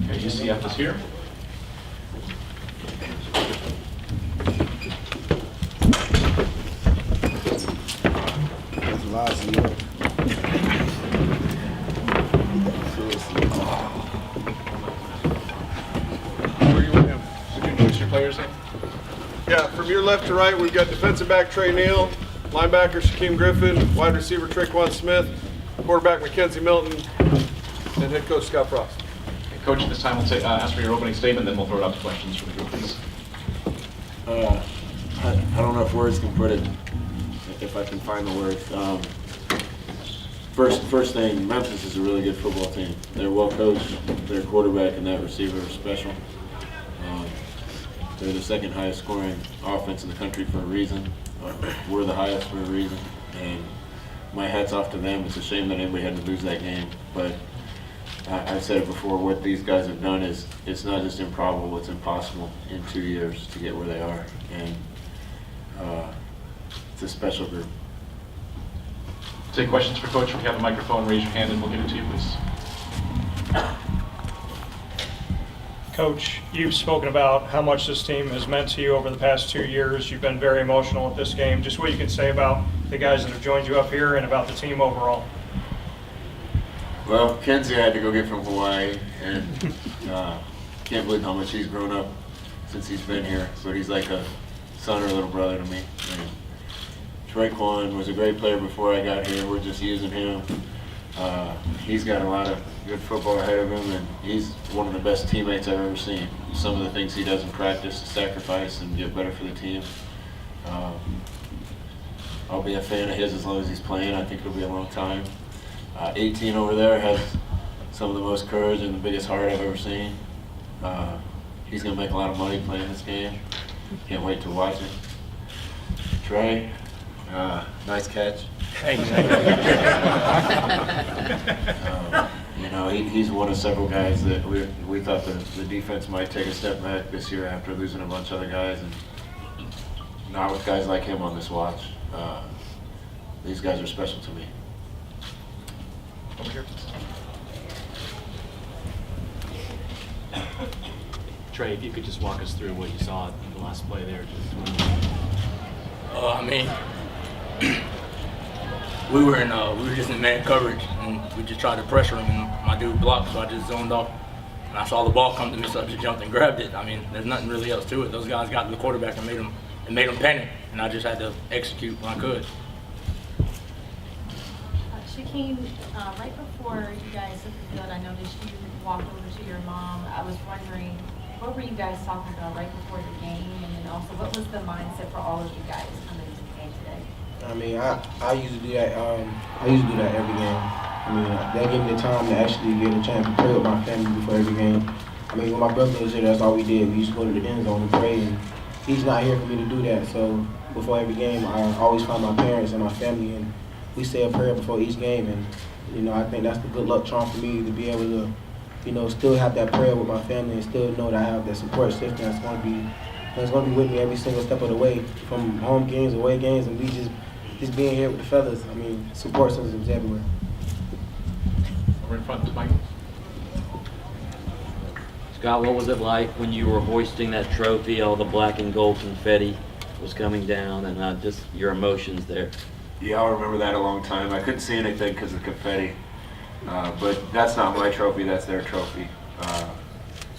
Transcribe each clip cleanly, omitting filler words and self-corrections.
Okay, UCF is here. There's lots of work. Where you want him? Should you introduce your players in? Yeah, from your left to right, we've got defensive back Trey Neal, linebacker Shaquem Griffin, wide receiver Traquan Smith, quarterback Mackenzie Milton, and head coach Scott Frost. Okay, Coach, at this time we'll ask for your opening statement, then we'll throw it out to questions from the group, please. I don't know if words can put it, if I can find the words. First thing, Memphis is a really good football team. They're well coached. Their quarterback and that receiver are special. They're the second highest scoring offense in the country for a reason. We're the highest for a reason. And my hat's off to them. It's a shame that anybody had to lose that game. But I've said it before, what these guys have done is, it's not just improbable, it's impossible in 2 years to get where they are. And it's a special group. Take questions for Coach. If you have a microphone, raise your hand and we'll give it to you, please. Coach, you've spoken about how much this team has meant to you over the past 2 years. You've been very emotional at this game. Just what you can say about the guys that have joined you up here and about the team overall. Well, Kenzie I had to go get from Hawaii, and can't believe how much he's grown up since he's been here. But he's like a son or a little brother to me. And Traquan was a great player before I got here. We're just using him. He's got a lot of good football ahead of him, and he's one of the best teammates I've ever seen. Some of the things he does in practice to sacrifice and get better for the team. I'll be a fan of his as long as he's playing. I think it'll be a long time. 18 over there has some of the most courage and the biggest heart I've ever seen. He's going to make a lot of money playing this game. Can't wait to watch it. Trey, nice catch. Thanks. You know, he's one of several guys that we thought the defense might take a step back this year after losing a bunch of other guys, and not with guys like him on this watch. These guys are special to me. Over here. Trey, if you could just walk us through what you saw in the last play there. We were just in man coverage, and we just tried to pressure him, and my dude blocked, so I just zoned off. And I saw the ball come to me, so I just jumped and grabbed it. I mean, there's nothing really else to it. Those guys got to the quarterback and made him panic, and I just had to execute when I could. Shaquem, right before you guys hit the field, I noticed you walked over to your mom. I was wondering, what were you guys talking about right before the game? And then also, what was the mindset for all of you guys coming into the game today? I mean, I used to do that. I used to do that every game. I mean, that gave me the time to actually get a chance to pray with my family before every game. I mean, when my brother was here, that's all we did. We used to go to the end zone and pray, and he's not here for me to do that. So before every game, I always find my parents and my family, and we say a prayer before each game. And you know, I think that's the good luck charm for me to be able to, you know, still have that prayer with my family and still know that I have that support system that's going to be with me every single step of the way, from home games, away games, and we just being here with the fellas. I mean, support systems everywhere. Over in front, Mike. Scott, what was it like when you were hoisting that trophy, all the black and gold confetti was coming down, and just your emotions there? Yeah, I'll remember that a long time. I couldn't see anything because of confetti, but that's not my trophy, that's their trophy.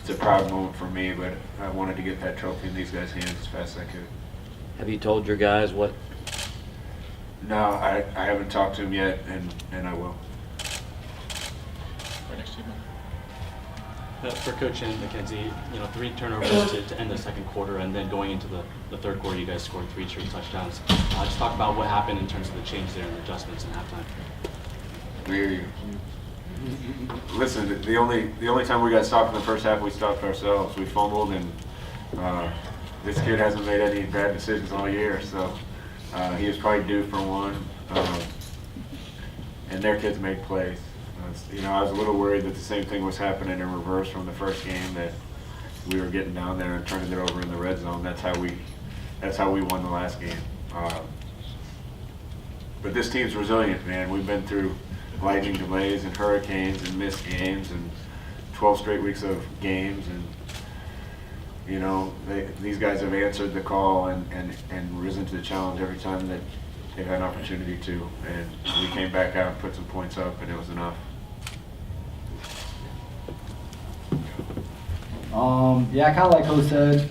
It's a proud moment for me, but I wanted to get that trophy in these guys' hands as fast as I could. Have you told your guys what? No, I haven't talked to him yet, and I will. Right next to you, Mike. For Coach and Mackenzie, 3 turnovers to end the second quarter, and then going into the third quarter, you guys scored 3 straight touchdowns. Just talk about what happened in terms of the change there and the adjustments in halftime. Listen, the only time we got stopped in the first half, we stopped ourselves. We fumbled, and this kid hasn't made any bad decisions all year, so he was probably due for one. And their kids make plays. I was a little worried that the same thing was happening in reverse from the first game, that we were getting down there and turning it over in the red zone. That's how we won the last game. But this team's resilient, man. We've been through lightning delays and hurricanes and missed games and 12 straight weeks of games, and you know, these guys have answered the call and risen to the challenge every time that they've had an opportunity to. And we came back out and put some points up, and it was enough. Yeah, kind of like Coach said,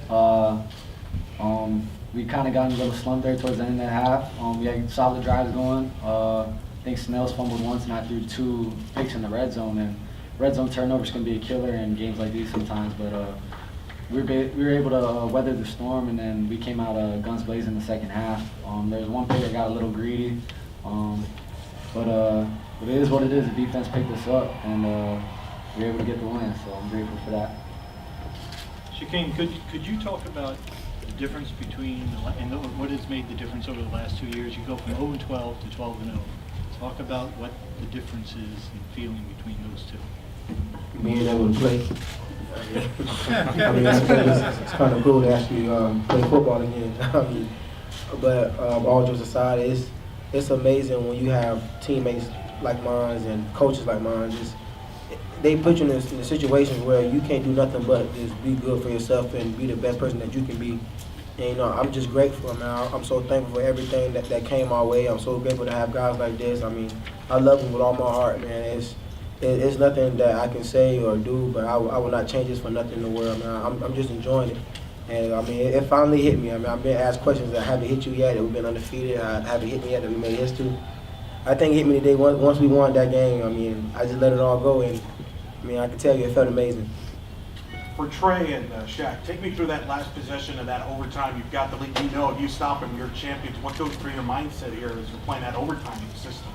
we kind of got in a little slump there towards the end of the half. We had solid drives going. I think Snell's fumbled once, and I threw 2 picks in the red zone. And red zone turnovers can be a killer in games like these sometimes, but we were able to weather the storm, and then we came out guns blazing in the second half. There was one play that got a little greedy, but it is what it is. The defense picked us up, and we were able to get the win, so I'm grateful for that. Shaquem, could you talk about the difference between what has made the difference over the last 2 years? You go from 0-12 to 12-0. Talk about what the difference is in feeling between those two. Being able to play. I mean, it's kind of cool to actually play football again. But all jokes aside, it's amazing when you have teammates like mine and coaches like mine. They put you in the situations where you can't do nothing but just be good for yourself and be the best person that you can be. And, you know, I'm just grateful, man. I'm so thankful for everything that came our way. I'm so grateful to have guys like this. I mean, I love them with all my heart, man. It's nothing that I can say or do, but I will not change this for nothing in the world, man. I'm just enjoying it. And, I mean, it finally hit me. I mean, I've been asked questions that haven't hit you yet, that we've been undefeated. I haven't hit me yet, that we made history. I think it hit me today once we won that game. I mean, I just let it all go, and, I mean, I can tell you it felt amazing. For Trey and Shaq, take me through that last possession of that overtime. You've got the lead. You know if you stop them, you're champions. What goes through your mindset here as you're playing that overtime system?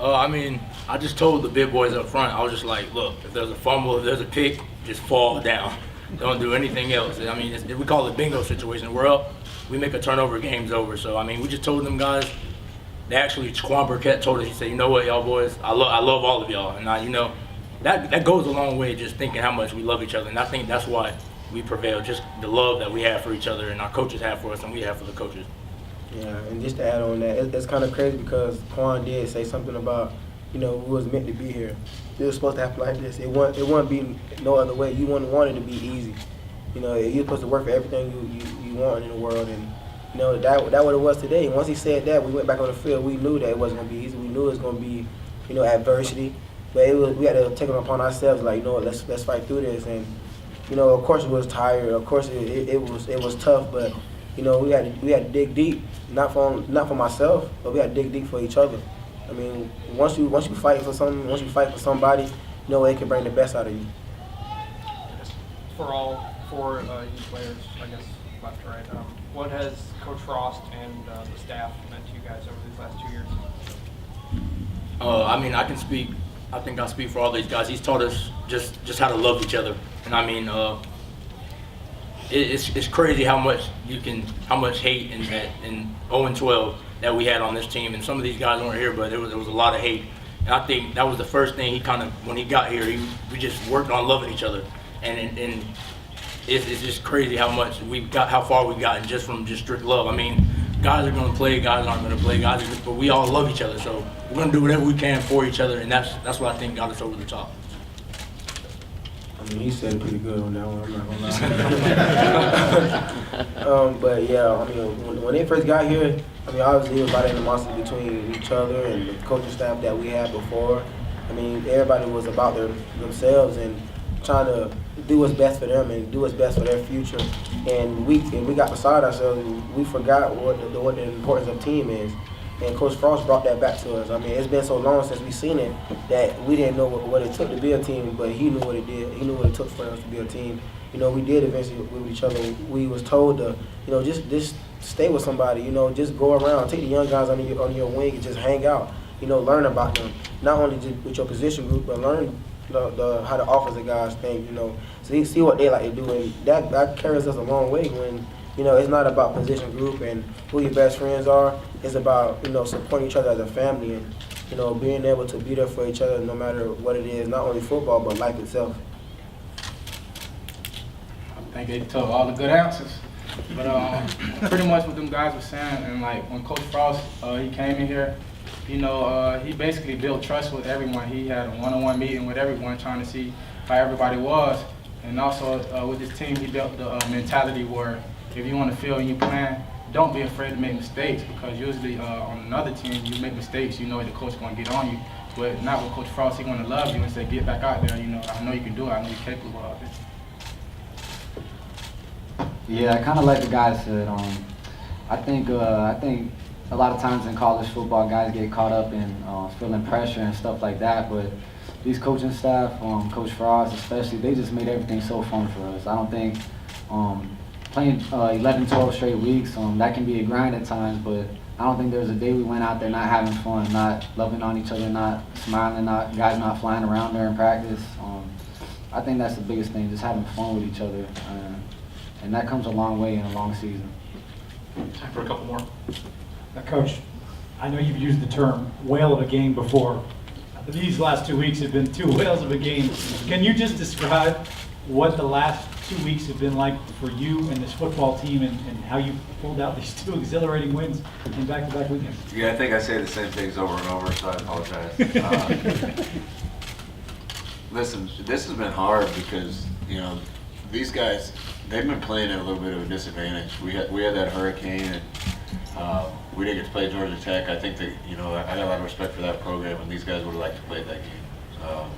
I mean, I just told the big boys up front, I was just like, look, if there's a fumble, if there's a pick, just fall down. Don't do anything else. I mean, we call it bingo situation. We're up, we make a turnover, game's over. So, I mean, we just told them guys, they actually, Quan Burkett told us, he said, you know what, y'all boys, I love all of y'all. And, you know, that goes a long way, just thinking how much we love each other. And I think that's why we prevail, just the love that we have for each other and our coaches have for us and we have for the coaches. Yeah, and just to add on that, it's kind of crazy because Quan did say something about, you know, we was meant to be here. It was supposed to happen like this. It wouldn't be no other way. You wouldn't want it to be easy. You know, you're supposed to work for everything you want in the world, and you know that what it was today. And once he said that, we went back on the field. We knew that it wasn't gonna be easy. We knew it was gonna be, you know, adversity. But we had to take it upon ourselves, like, you know, let's fight through this. And you know, of course, it was tired. Of course, it was tough. But you know, we had to dig deep, not for myself, but we had to dig deep for each other. I mean, once you fight for something, once you fight for somebody, you know it can bring the best out of you. For all 4 you players, I guess, left to right, what has Coach Frost and the staff meant to you guys over these last 2 years? I mean, I think I speak for all these guys. He's taught us just how to love each other. And I mean, it's crazy how much hate in 0-12 that we had on this team. And some of these guys weren't here, but there was a lot of hate. And I think that was the first thing when he got here, we just worked on loving each other. And it's just crazy how far we've gotten just from strict love. I mean, guys are going to play, guys aren't going to play, but we all love each other. So we're going to do whatever we can for each other, and that's what I think got us over the top. I mean, he said it pretty good on that one, I'm not gonna lie. But yeah, I mean, when they first got here, I mean, obviously it was a lot of animosity between each other and the coaching staff that we had before. I mean, everybody was about themselves and trying to do what's best for them and do what's best for their future. And we got beside ourselves and we forgot what the importance of team is. And Coach Frost brought that back to us. I mean, it's been so long since we've seen it that we didn't know what it took to be a team, but he knew what it did. He knew what it took for us to be a team. You know, we did eventually with each other. We was told to, you know, just stay with somebody. You know, just go around, take the young guys under your wing and just hang out. You know, learn about them. Not only just with your position group, but learn how the offensive guys think. You know, see what they like to do, and that carries us a long way when. You know, it's not about position group and who your best friends are. It's about, you know, supporting each other as a family and, you know, being able to be there for each other no matter what it is, not only football, but life itself. I think they took all the good answers. But pretty much what them guys were saying, and like when Coach Frost, he came in here, You know, he basically built trust with everyone. He had a one-on-one meeting with everyone, trying to see how everybody was. And also with his team, he built the mentality where if you want to feel and you plan, don't be afraid to make mistakes, because usually on another team, you make mistakes, you know the coach is going to get on you. But not with Coach Frost. He going to love you and say, get back out there. You know, I know you can do it. I know you're capable of it. Yeah, kind of like the guy said. I think a lot of times in college football, guys get caught up in feeling pressure and stuff like that. But these coaching staff, Coach Frost especially, they just made everything so fun for us. I don't think playing 11, 12 straight weeks, that can be a grind at times. But I don't think there's a day we went out there not having fun, not loving on each other, not smiling, guys not flying around during practice. I think that's the biggest thing, just having fun with each other. And that comes a long way in a long season. Time for a couple more. Coach, I know you've used the term whale of a game before. These last 2 weeks have been 2 whales of a game. Can you just describe what the last 2 weeks have been like for you and this football team, and how you pulled out these 2 exhilarating wins in back-to-back weekends? Yeah, I think I say the same things over and over, so I apologize. Listen, this has been hard because, you know, these guys, they've been playing at a little bit of a disadvantage. We had that hurricane, and we didn't get to play Georgia Tech. I think that, you know, I got a lot of respect for that program, and these guys would have liked to play that game.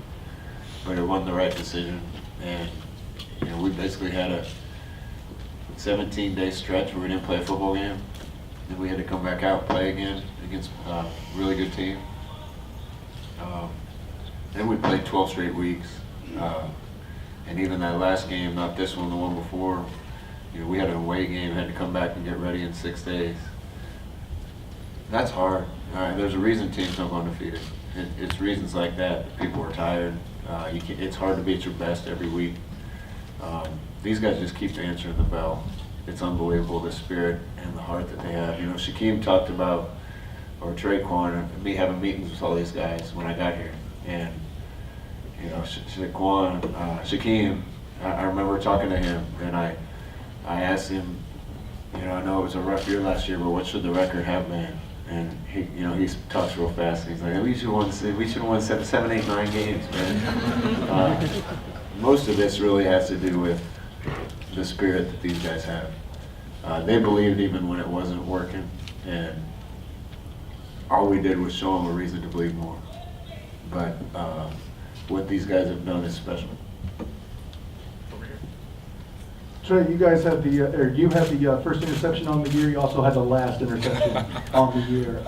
But it wasn't the right decision, and you know, we basically had a 17-day stretch where we didn't play a football game. Then we had to come back out and play again against a really good team. Then we played 12 straight weeks. And even that last game, not this one, the one before, you know, we had an away game, had to come back and get ready in 6 days. That's hard. All right, there's a reason teams don't go undefeated. It's reasons like that. People are tired. It's hard to be at your best every week. These guys just keep answering the bell. It's unbelievable, the spirit and the heart that they have. You know, Shaquem talked about, or Traquan, and me having meetings with all these guys when I got here. And, you know, Shaquem, I remember talking to him, and I asked him, you know, I know it was a rough year last year, but what should the record have been? And he, you know, he talks real fast. And he's like, we should have won 7, 8, 9 games, man. Most of this really has to do with the spirit that these guys have. They believed even when it wasn't working, and all we did was show them a reason to believe more. But what these guys have done is special. Trey, you guys have you had the first interception on the year. You also had the last interception on the year.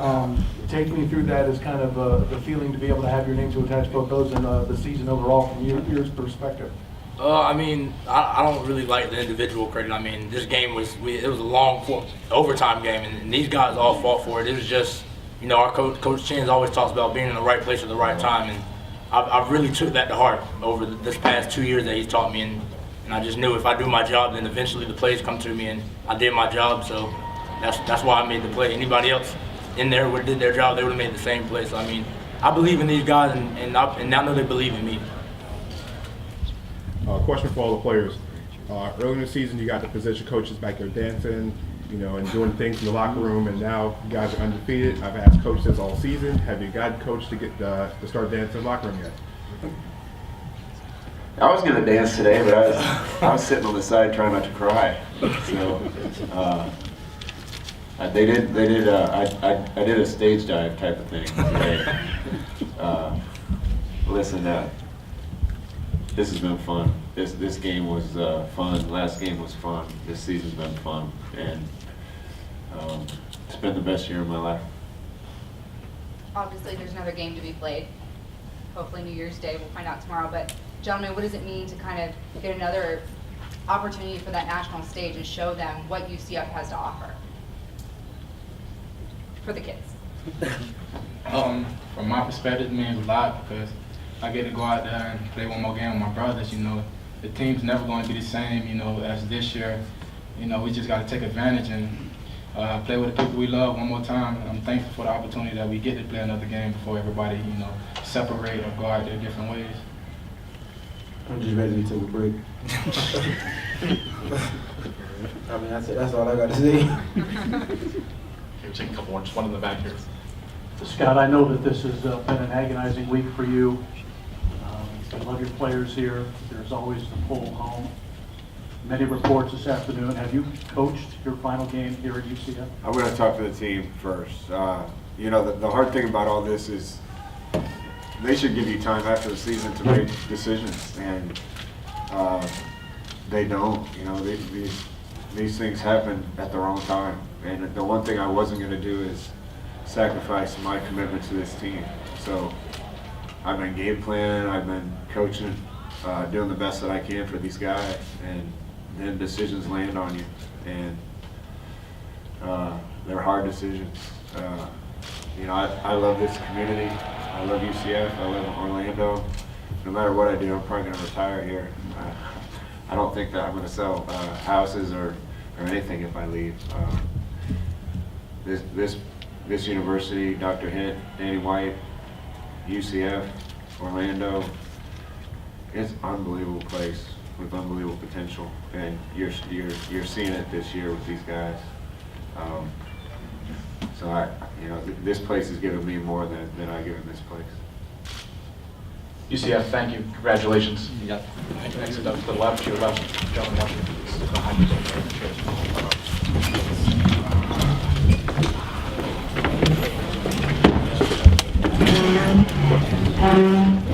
Take me through that as kind of the feeling to be able to have your name to attach both those and the season overall from your perspective. I mean, I don't really like the individual credit. I mean, this game was a long overtime game, and these guys all fought for it. It was just, you know, our Coach Chen's always talks about being in the right place at the right time, and I really took that to heart over this past 2 years that he's taught me, and I just knew if I do my job, then eventually the plays come to me, and I did my job, so that's why I made the play. Anybody else in there would have did their job, they would have made the same play. So, I mean, I believe in these guys, and I know they believe in me. Question for all the players. Early in the season, you got the position coaches back there dancing, you know, and doing things in the locker room, and now you guys are undefeated. I've asked coaches all season, have you got coach to get to start dancing in the locker room yet? I was gonna dance today, but I was sitting on the side trying not to cry. So I did a stage dive type of thing today. Listen, this has been fun. This game was fun. Last game was fun. This season's been fun, and it's been the best year of my life. Obviously, there's another game to be played. Hopefully, New Year's Day. We'll find out tomorrow. But, gentlemen, what does it mean to kind of get another opportunity for that national stage and show them what UCF has to offer for the kids? From my perspective, it means a lot because I get to go out there and play one more game with my brothers. You know, the team's never going to be the same, you know, as this year. You know, we just got to take advantage and play with the people we love one more time. And I'm thankful for the opportunity that we get to play another game before everybody, you know, separate or go out their different ways. I'm just ready to take a break. I mean, that's all I got to say. Okay, we'll take a couple more. Just one in the back here. Scott, I know that this has been an agonizing week for you. I love your players here. There's always the pull home. Many reports this afternoon. Have you coached your final game here at UCF? I'm going to talk to the team first. You know, the hard thing about all this is they should give you time after the season to make decisions, and they don't. You know, these things happen at the wrong time. And the one thing I wasn't going to do is sacrifice my commitment to this team. So I've been game planning, I've been coaching, doing the best that I can for these guys, and then decisions land on you. And they're hard decisions. You know, I love this community. I love UCF. I love Orlando. No matter what I do, I'm probably going to retire here. I don't think that I'm going to sell houses or anything if I leave. This university, Dr. Hint, Danny White, UCF, Orlando, it's an unbelievable place with unbelievable potential, and you're seeing it this year with these guys. So you know, this place has given me more than I give in this place. UCF, thank you. Congratulations. Yep. Exit up to the left, your left, gentleman left. Behind you, over there.